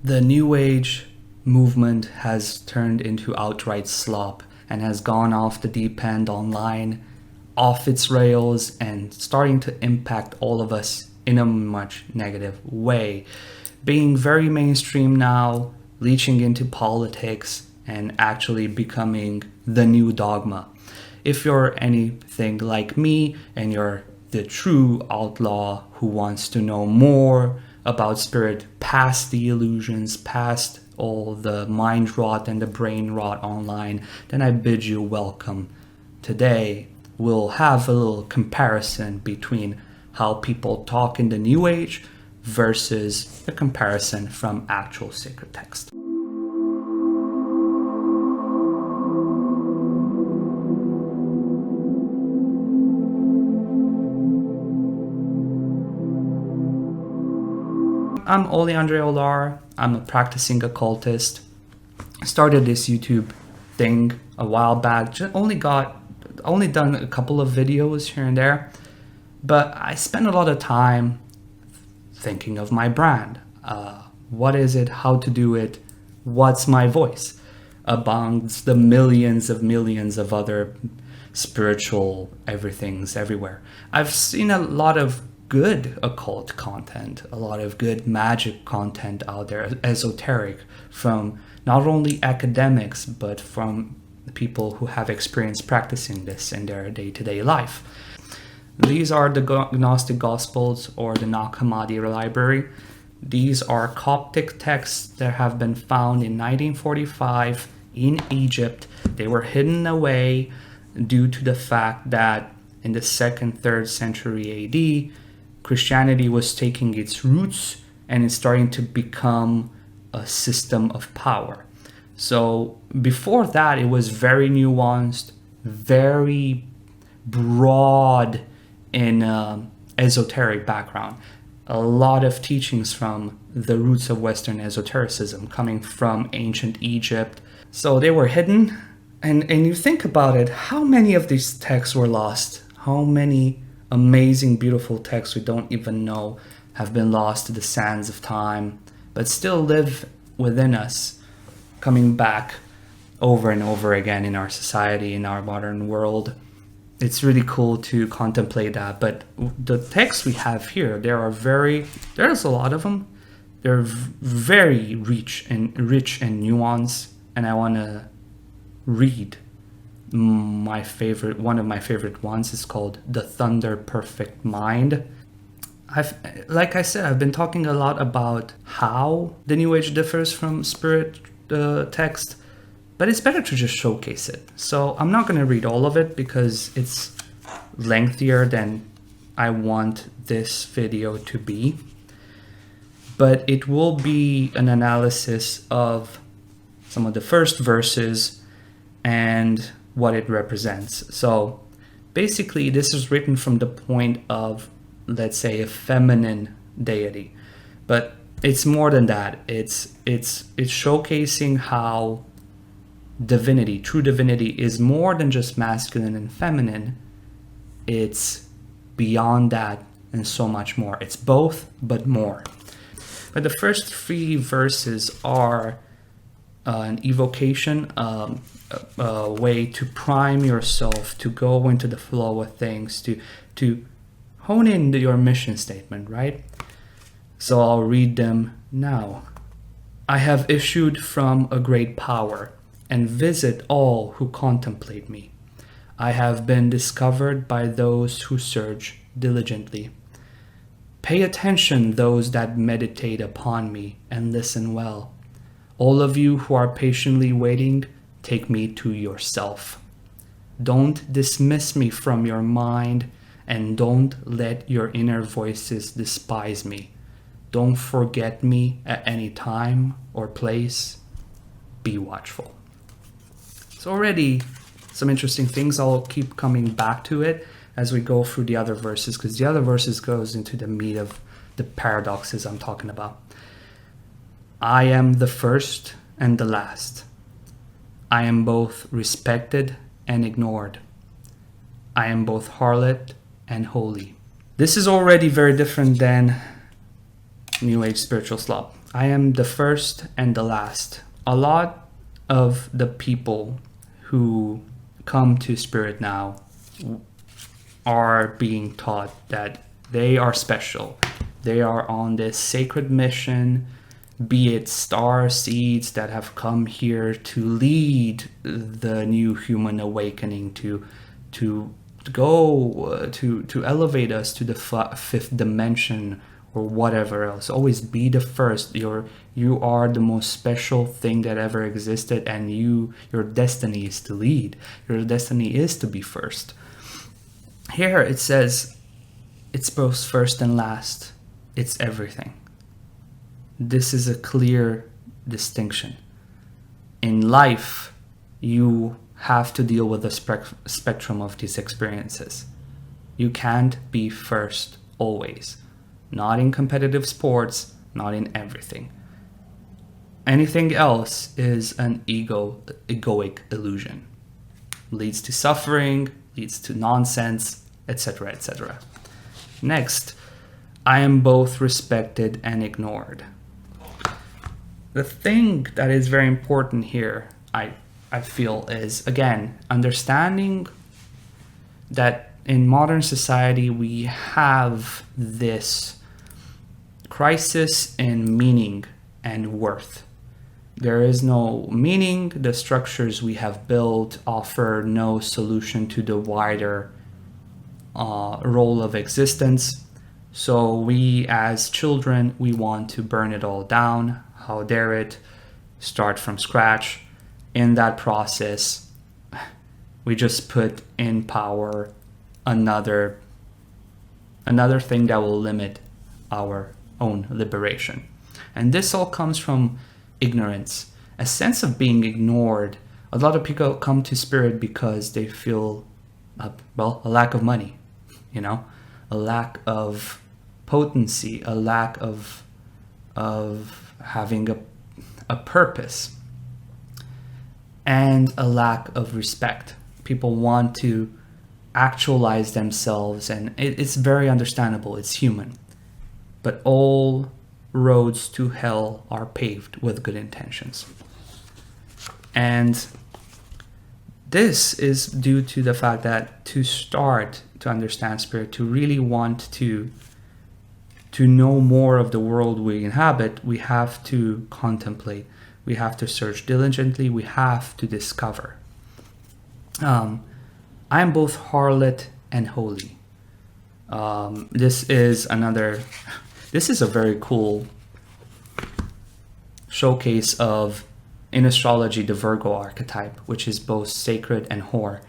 The New Age movement has turned into outright slop and has gone off the deep end online, off its rails, and starting to impact all of us in a much negative way. Being very mainstream now, leaching into politics, and actually becoming the new dogma. If you're anything like me and you're the true outlaw who wants to know more about spirit past the illusions, past all the mind rot and the brain rot online, then I bid you welcome. Today, we'll have a little comparison between how people talk in the New Age versus the comparison from actual sacred text. I'm Oli Andre Olar. I'm a practicing occultist. Started this YouTube thing a while back. Only done a couple of videos here and there, but I spend a lot of time thinking of my brand. What is it? How to do it? What's my voice amongst the millions of other spiritual everythings everywhere? I've seen a lot of good occult content, a lot of good magic content out there, esoteric, from not only academics, but from the people who have experience practicing this in their day-to-day life. These are the Gnostic Gospels or the Nag Hammadi Library. These are Coptic texts that have been found in 1945 in Egypt. They were hidden away due to the fact that in the 2nd, 3rd century AD, Christianity was taking its roots and it's starting to become a system of power. So before that, it was very nuanced, very broad in esoteric background. A lot of teachings from the roots of Western esotericism coming from ancient Egypt. So they were hidden. And you think about it, how many of these texts were lost? How many amazing, beautiful texts we don't even know have been lost to the sands of time, but still live within us, coming back over and over again in our society, in our modern world. It's really cool to contemplate that. But the texts we have here, there's a lot of them. They're very rich and nuanced, and I want to read one of my favorite ones. Is called The Thunder Perfect Mind. Like I said, I've been talking a lot about how the New Age differs from spirit text, but it's better to just showcase it. So I'm not going to read all of it because it's lengthier than I want this video to be, but it will be an analysis of some of the first verses and what it represents. So basically, this is written from the point of, let's say, a feminine deity, but it's more than that. It's showcasing how divinity, true divinity, is more than just masculine and feminine. It's beyond that and so much more. It's both, but more. But the first 3 verses are an evocation, a way to prime yourself to go into the flow of things, to hone in your mission statement, right? So I'll read them now. I have issued from a great power and visit all who contemplate me. I have been discovered by those who search diligently. Pay attention, those that meditate upon me, and listen well. All of you who are patiently waiting, take me to yourself. Don't dismiss me from your mind, and don't let your inner voices despise me. Don't forget me at any time or place. Be watchful. So already some interesting things. I'll keep coming back to it as we go through the other verses, because the other verses goes into the meat of the paradoxes I'm talking about. I am the first and the last. I am both respected and ignored. I am both harlot and holy. This is already very different than New Age spiritual slop. I am the first and the last. A lot of the people who come to Spirit now are being taught that they are special. They are on this sacred mission, be it star seeds that have come here to lead the new human awakening, to go to elevate us to the fifth dimension or whatever else. Always be the first. You are the most special thing that ever existed, and your destiny is to lead. Your destiny is to be first. Here it says it's both first and last. It's everything. This is a clear distinction. In life, you have to deal with the spectrum of these experiences. You can't be first always. Not in competitive sports, not in everything. Anything else is an egoic illusion. Leads to suffering, leads to nonsense, etc., etc. Next, I am both respected and ignored. The thing that is very important here, I feel, is, again, understanding that in modern society we have this crisis in meaning and worth. There is no meaning. The structures we have built offer no solution to the wider role of existence. So we as children, we want to burn it all down. How dare it? Start from scratch. In that process, we just put in power another thing that will limit our own liberation. And this all comes from ignorance, a sense of being ignored. A lot of people come to Spirit because they feel, a lack of money, a lack of potency, a lack of having a purpose, and a lack of respect. People want to actualize themselves, and it's very understandable. It's human. But all roads to hell are paved with good intentions. And this is due to the fact that to start to understand Spirit, to really want to know more of the world we inhabit, we have to contemplate. We have to search diligently. We have to discover. I am both harlot and holy. This is a very cool showcase of, in astrology, the Virgo archetype, which is both sacred and whore.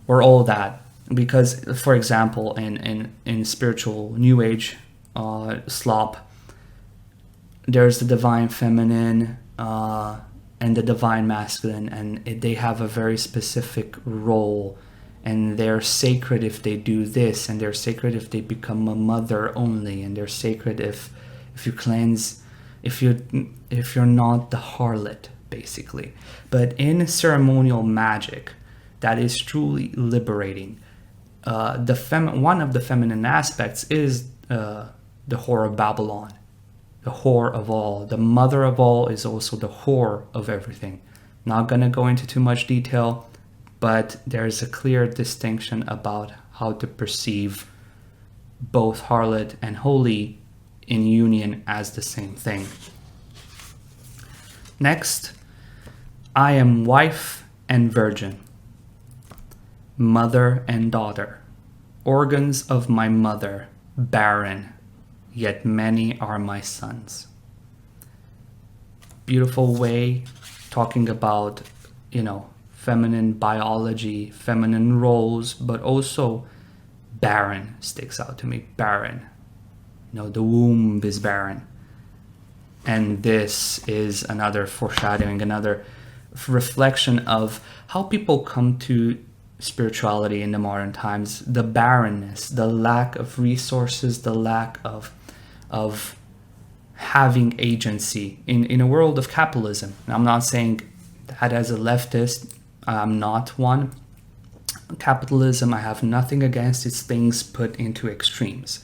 We're all that. Because, for example, in spiritual New Age, slop, there's the divine feminine and the divine masculine, and they have a very specific role, and they're sacred if they do this, and they're sacred if they become a mother only, and they're sacred if you cleanse, if you're not the harlot, basically. But in ceremonial magic, that is truly liberating. One of the feminine aspects is the whore of Babylon, the whore of all. The mother of all is also the whore of everything. Not gonna go into too much detail, but there's a clear distinction about how to perceive both harlot and holy in union as the same thing. Next, I am wife and virgin, mother and daughter, organs of my mother, barren, yet many are my sons. Beautiful way talking about, feminine biology, feminine roles, but also barren sticks out to me. Barren. The womb is barren. And this is another foreshadowing, another reflection of how people come to spirituality in the modern times. The barrenness, the lack of resources, the lack of having agency in a world of capitalism. And I'm not saying that as a leftist, I'm not one. Capitalism, I have nothing against. It's things put into extremes.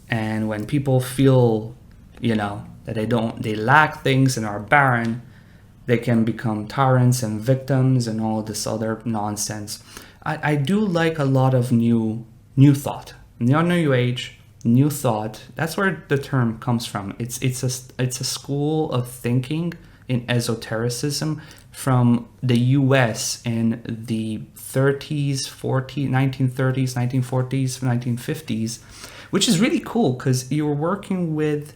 And when people feel, that they lack things and are barren, they can become tyrants and victims and all this other nonsense. I do like a lot of new thought, New Age, new thought. That's where the term comes from. It's a school of thinking in esotericism from the US in the 30s, 40s, 1930s, 1940s, 1950s, which is really cool because you're working with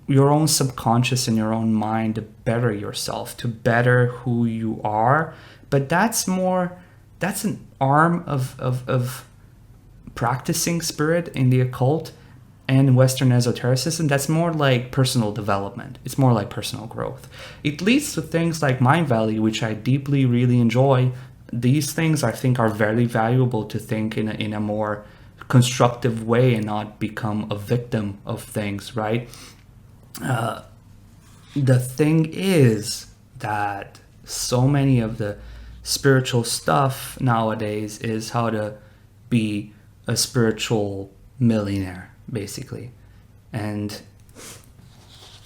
your own subconscious and your own mind to better yourself, to better who you are. But that's an arm of practicing spirit in the occult and Western esotericism. That's more like personal development. It's more like personal growth. It leads to things like Mind Valley, which I deeply really enjoy. These things I think are very valuable to think in a more constructive way and not become a victim of things, right? The thing is that so many of the spiritual stuff nowadays is how to be a spiritual millionaire, basically. And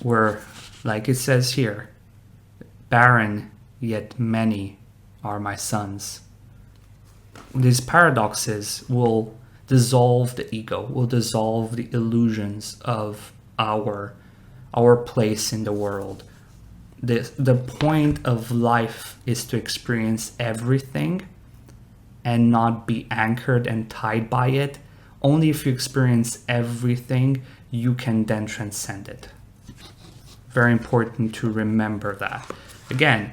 we're, like it says here, barren, yet many are my sons. These paradoxes will dissolve the ego, will dissolve the illusions of our place in the world. The point of life is to experience everything and not be anchored and tied by it. Only if you experience everything, you can then transcend it. Very important to remember that. Again,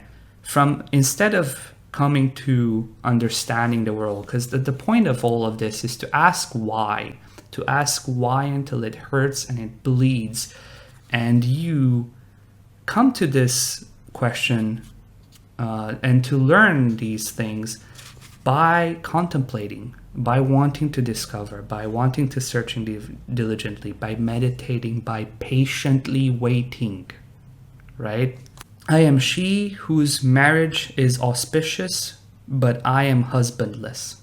instead of coming to understanding the world, because the point of all of this is to ask why until it hurts and it bleeds, and you come to this question and to learn these things by contemplating, by wanting to discover, by wanting to search diligently, by meditating, by patiently waiting, right? I am she whose marriage is auspicious, but I am husbandless.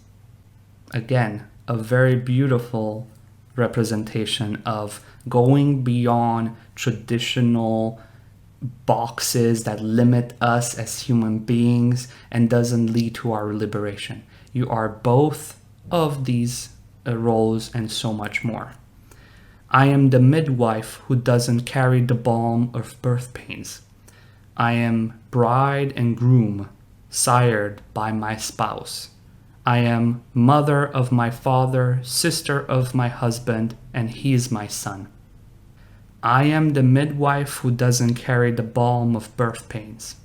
Again, a very beautiful representation of going beyond traditional boxes that limit us as human beings and doesn't lead to our liberation. You are both of these roles and so much more. I am the midwife who doesn't carry the balm of birth pains. I am bride and groom, sired by my spouse. I am mother of my father, sister of my husband, and he is my son. I am the midwife who doesn't carry the balm of birth pains.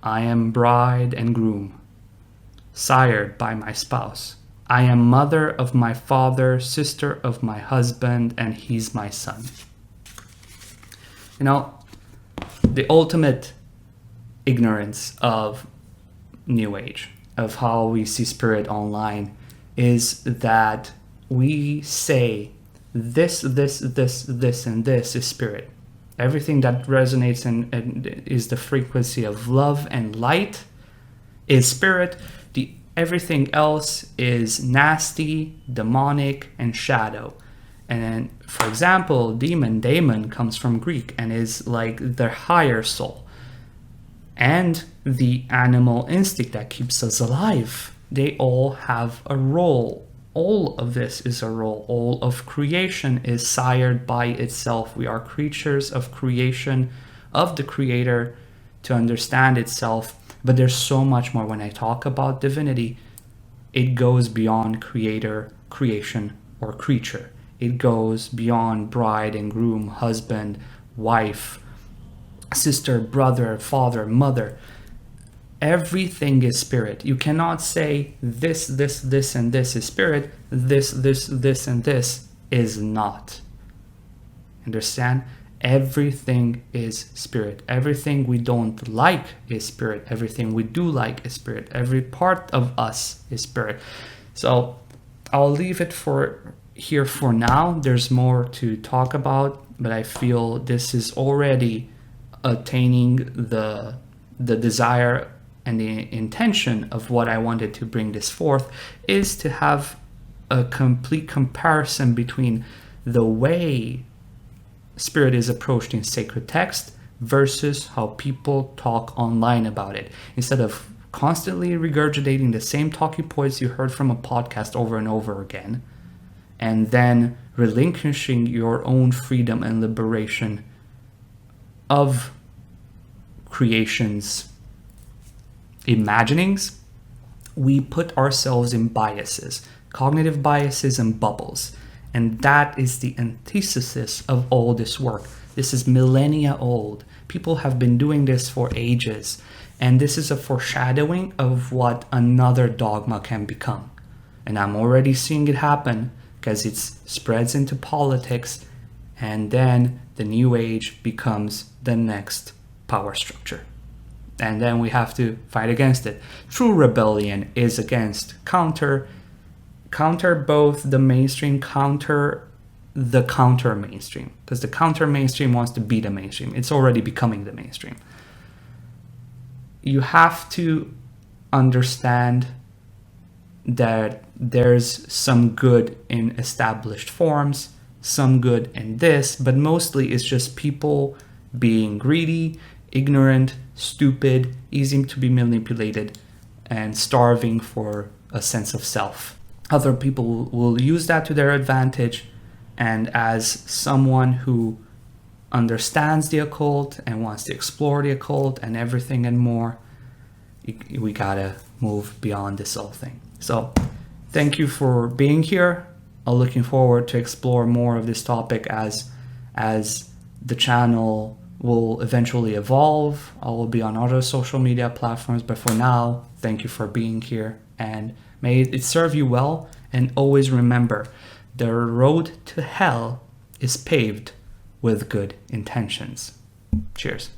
I am bride and groom, sired by my spouse. I am mother of my father, sister of my husband, and he's my son. You know, the ultimate ignorance of New Age, of how we see spirit online, is that we say this, and this is spirit. Everything that resonates and is the frequency of love and light is spirit. Everything else is nasty, demonic, and shadow. And for example, daemon comes from Greek and is like the higher soul. And the animal instinct that keeps us alive. They all have a role. All of this is a role. All of creation is sired by itself. We are creatures of creation, of the Creator, to understand itself. But there's so much more. When I talk about divinity, it goes beyond creator, creation, or creature. It goes beyond bride and groom, husband, wife, sister, brother, father, mother. Everything is spirit. You cannot say this, and this is spirit. This, and this is not. Understand? Everything is spirit. Everything we don't like is spirit. Everything we do like is spirit. Every part of us is spirit. So I'll leave it here for now. There's more to talk about, but I feel this is already attaining the desire and the intention of what I wanted to bring this forth, is to have a complete comparison between the way spirit is approached in sacred text versus how people talk online about it. Instead of constantly regurgitating the same talking points you heard from a podcast over and over again, and then relinquishing your own freedom and liberation of creation's imaginings, we put ourselves in biases, cognitive biases and bubbles. And that is the antithesis of all this work. This is millennia old. People have been doing this for ages. And this is a foreshadowing of what another dogma can become. And I'm already seeing it happen because it spreads into politics, and then the New Age becomes the next power structure. And then we have to fight against it. True rebellion is against counter both the mainstream, counter the counter mainstream, because the counter mainstream wants to be the mainstream. It's already becoming the mainstream. You have to understand that there's some good in established forms, some good in this, but mostly it's just people being greedy, ignorant, stupid, easy to be manipulated, and starving for a sense of self. Other people will use that to their advantage, and as someone who understands the occult and wants to explore the occult and everything and more, we gotta move beyond this whole thing. So thank you for being here. I'm looking forward to explore more of this topic as the channel will eventually evolve. I will be on other social media platforms, but for now, thank you for being here, and may it serve you well. And always remember, the road to hell is paved with good intentions. Cheers.